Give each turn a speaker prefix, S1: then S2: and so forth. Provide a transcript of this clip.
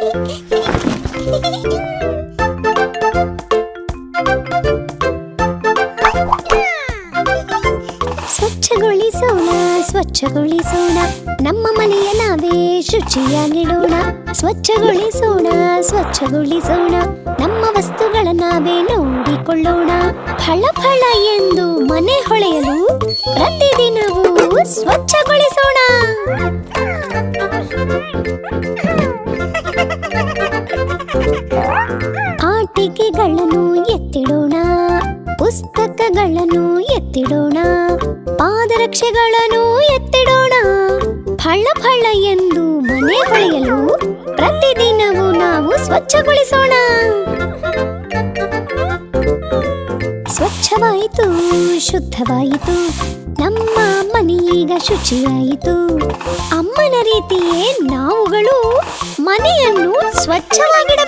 S1: ಸ್ವಚ್ಛಗೊಳಿಸೋಣ ಸ್ವಚ್ಛಗೊಳಿಸೋಣ ನಮ್ಮ ಮನೆಯ ನಾವೇ ಶುಚಿಯಾಗಿಡೋಣ. ಸ್ವಚ್ಛಗೊಳಿಸೋಣ ಸ್ವಚ್ಛಗೊಳಿಸೋಣ ನಮ್ಮ ವಸ್ತುಗಳ ನಾವೇ ನೋಡಿಕೊಳ್ಳೋಣ. ಫಳ ಫಳ ಎಂದು ಮನೆ ಹೊಳೆಯಲು ಪ್ರತಿದಿನವೂ ಸ್ವಚ್ಛಗೊಳಿಸೋಣ. ಆಟಿಕೆಗಳನ್ನು ಎತ್ತಿಡೋಣ, ಪುಸ್ತಕಗಳನ್ನು ಎತ್ತಿಡೋಣ, ಪಾದರಕ್ಷೆಗಳನ್ನು ಎತ್ತಿಡೋಣ. ಫಳ ಫಳ ಎಂದು ಮನೆ ಹೊಳೆಯಲು ಪ್ರತಿದಿನವೂ ನಾವು ಸ್ವಚ್ಛಗೊಳಿಸೋಣ. ಸ್ವಚ್ಛವಾಯಿತು ಶುದ್ಧವಾಯಿತು ನಮ್ಮ ಮನೆಯೀಗ ಶುಚಿಯಾಯಿತು. ಅಮ್ಮನ ರೀತಿಯೇ ನಾವುಗಳು ಮನೆಯನ್ನು ಸ್ವಚ್ಛವಾಗಿಡ